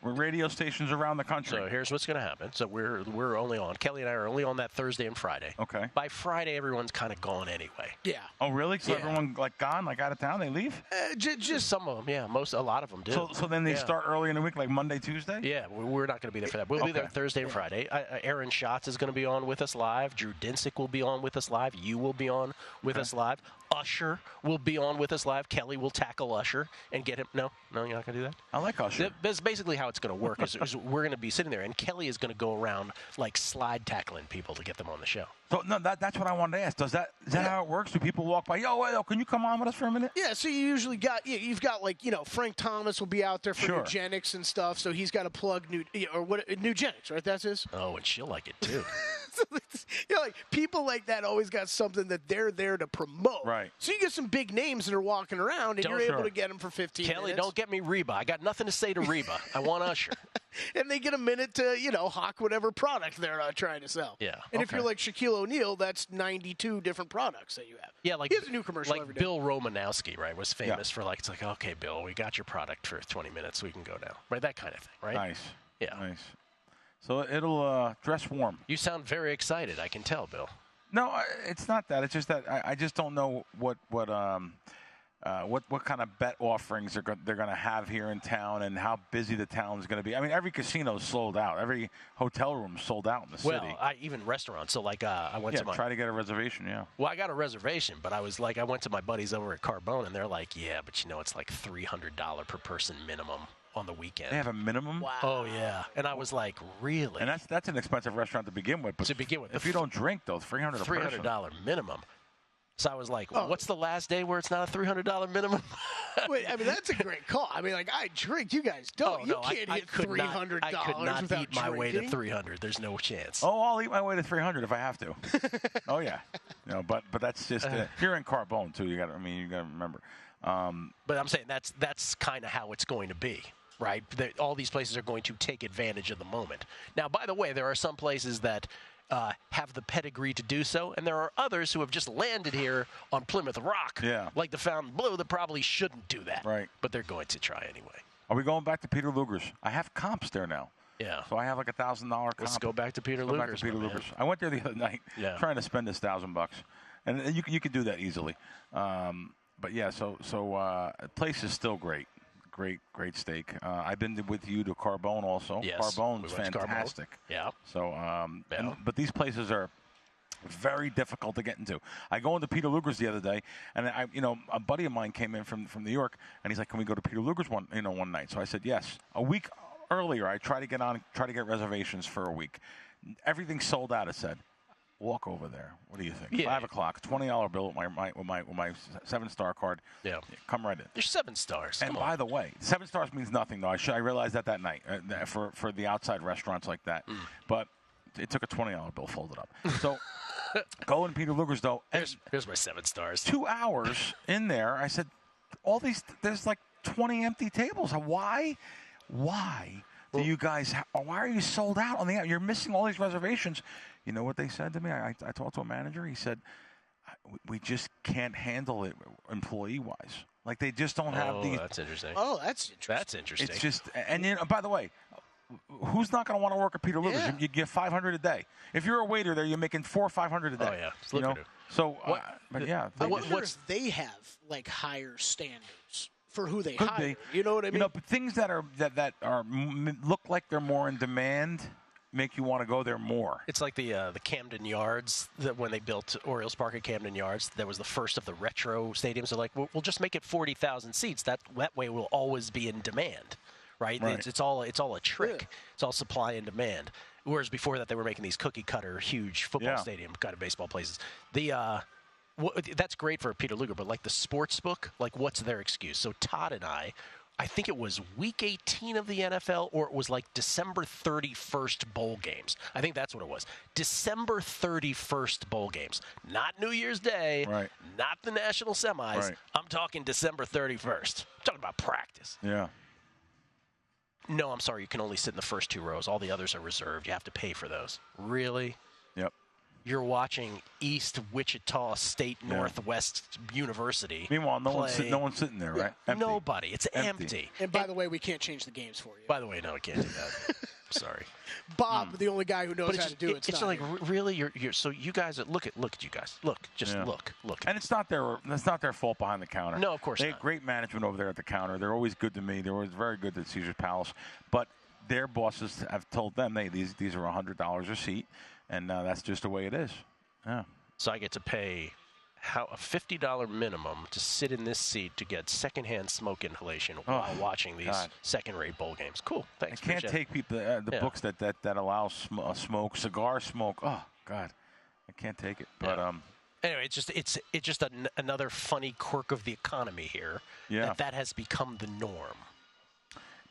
radio stations around the country? So here's what's going to happen. So we're only on. Kelley and I are only on that Thursday and Friday. Okay. By Friday, everyone's kind of gone anyway. Yeah. Oh, really? So everyone gone, out of town? They leave? Just some of them. Yeah. A lot of them do. So then they start early in the week, like Monday, Tuesday? Yeah. We're not going to be there for that. We'll be there Thursday and Friday. Aaron Schatz is going to be on with us live. Drew Dinsick will be on with us live. You will be on with us live. Usher will be on with us live. Kelley will tackle Usher and get him. No, you're not going to do that? I like Usher. That's basically how it's going to work is we're going to be sitting there, and Kelley is going to go around like slide tackling people to get them on the show. So no, that's what I wanted to ask. Is that how it works? Do people walk by? Yo, can you come on with us for a minute? Yeah. So you usually you've got like Frank Thomas will be out there for Nugenics and stuff. So he's got to plug Nugenics, right? That's his. Oh, and she'll like it too. Like people like that always got something that they're there to promote. Right. So you get some big names that are walking around, and you're able to get them for 15 Kelley, minutes. don't get me Reba. I got nothing to say to Reba. I want Usher. And they get a minute to, hawk whatever product they're trying to sell. Yeah. And if you're like Shaquille O'Neal, that's 92 different products that you have. Yeah, like he has a new commercial like every day. Bill Romanowski, right, was famous for it's like, okay, Bill, we got your product for 20 minutes, we can go now. Right, that kind of thing, right? Nice. Yeah. Nice. So it'll dress warm. You sound very excited, I can tell, Bill. No, it's not that. It's just that I just don't know what kind of bet offerings they're going to have here in town and how busy the town's going to be. I mean, every casino's sold out. Every hotel room's sold out in the city. Well, even restaurants. So, like, I went to try to get a reservation, Well, I got a reservation, but I went to my buddies over at Carbone, and they're like, yeah, but it's like $300 per person minimum on the weekend. They have a minimum? Wow. Oh, yeah. And I was like, really? And that's an expensive restaurant to begin with. But if you don't drink, though, $300 a person. $300 minimum. So I was like, what's the last day where it's not a $300 minimum? Wait, I mean, that's a great call. I mean, like, I drink. You guys don't. You can't hit $300 I could not without eat my drinking. way to $300. There's no chance. Oh, I'll eat my way to $300 if I have to. Oh, yeah. But that's just you're in Carbone, too. You got to remember. But I'm saying that's kind of how it's going to be. Right? All these places are going to take advantage of the moment. Now, by the way, there are some places that have the pedigree to do so, and there are others who have just landed here on Plymouth Rock, like the Fountain Blue, that probably shouldn't do that. Right. But they're going to try anyway. Are we going back to Peter Luger's? I have comps there now. Yeah. So I have like $1,000 comp. Let's go back to Peter Luger's. I went there the other night trying to spend this $1,000, and you can do that easily. But yeah, so the place is still great. Great steak. I've been with you to Carbone also. Yes, Bone's fantastic. Yeah. So, but these places are very difficult to get into. I go into Peter Luger's the other day, and a buddy of mine came in from New York, and he's like, "Can we go to Peter Luger's one night?" So I said yes. A week earlier, I tried to get reservations for a week. Everything's sold out. It said. Walk over there. What do you think? Yeah. 5 o'clock, $20 bill with my 7-star card. Yeah. Come right in. There's 7 stars. And by the way, 7 stars means nothing, though. I realized that night for the outside restaurants like that. But it took a $20 bill folded up. So go in Peter Luger's, though. Here's my 7 stars. 2 hours in there, I said, there's like 20 empty tables. Why do you guys, why are you sold out on the, you're missing all these reservations? You know what they said to me? I talked to a manager. He said, we just can't handle it employee-wise. Like, they just don't have these. Oh, that's interesting. That's interesting. It's just, and by the way, who's not going to want to work at Peter Luger's? Yeah. You get $500 a day. If you're a waiter there, you're making $400 or $500 a day. Oh, yeah. It's lucrative. So, but yeah. I wonder if they have, like, higher standards for who they Could hire. be. You know what I mean? But things that look like they're more in demand make you want to go there more. It's like the Camden Yards, that when they built Orioles Park at Camden Yards, that was the first of the retro stadiums. They're like, we'll just make it 40,000 seats. That way we'll always be in demand, right? It's all a trick. Yeah. It's all supply and demand. Whereas before that, they were making these cookie cutter, huge football stadium kind of baseball places. That's great for Peter Luger, but like the sports book, like what's their excuse? So Todd and I think it was week 18 of the NFL, or it was like December 31st bowl games. I think that's what it was. December 31st bowl games. Not New Year's Day, not the national semis. Right. I'm talking December 31st. I'm talking about practice. Yeah. No, I'm sorry. You can only sit in the first 2 rows. All the others are reserved. You have to pay for those. Really? Yep. You're watching East Wichita State Northwest University. Meanwhile, no one's sitting there, right? Empty. Nobody. It's empty. And by the way, we can't change the games for you. By the way, no, we can't do that. Sorry. Bob, the only guy who knows how to do it. It's like really, you're so you guys look at you guys. Look. And it's not their fault behind the counter. No, of course not. They have great management over there at the counter. They're always good to me. They're always very good at Caesar's Palace. But their bosses have told them, hey, these are $100 a seat. And that's just the way it is. Yeah. So I get to pay a $50 minimum to sit in this seat to get secondhand smoke inhalation while watching these second-rate bowl games. Cool. Thanks. I can't take people the books that allow smoke, cigar smoke. Oh God. I can't take it. But anyway, it's just another funny quirk of the economy here. Yeah. That has become the norm.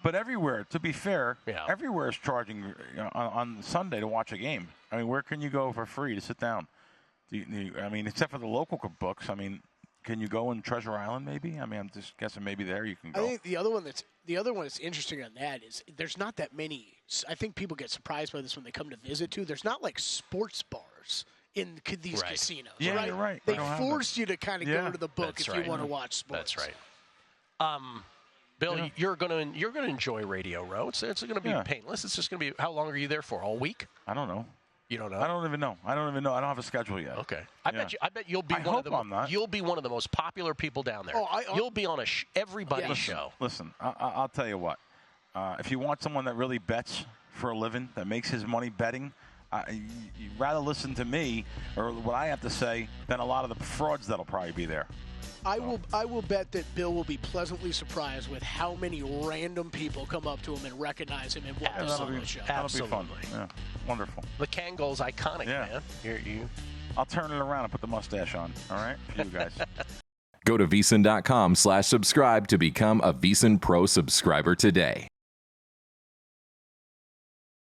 But everywhere, to be fair, Yeah. everywhere is charging on Sunday to watch a game. I mean, where can you go for free to sit down? I mean, except for the local books. I mean, can you go in Treasure Island maybe? I mean, I'm just guessing maybe there you can go. I think the other one that's interesting on that is there's not that many. I think people get surprised by this when they come to visit too. There's not like sports bars in these casinos. Yeah, right? you're right. They force you to kind of go to the book That's if you want to watch sports. That's right. Bill, you're going to enjoy Radio Row. It's going to be painless. It's just going to be. How long are you there for? All week? I don't know. You don't know? I don't even know. I don't have a schedule yet. Okay. I bet you'll be you'll be one of the most popular people down there. You'll be on everybody's show. Listen, I'll tell you what. If you want someone that really bets for a living, that makes his money betting, you'd rather listen to me or what I have to say than a lot of the frauds that'll probably be there. I will bet that Bill will be pleasantly surprised with how many random people come up to him and recognize him and want to see the show. That'll be fun. Yeah, wonderful. The Kangol's iconic, man. I'll turn it around and put the mustache on. All right, for you guys. Go to VSiN.com/subscribe to become a VSiN Pro subscriber today.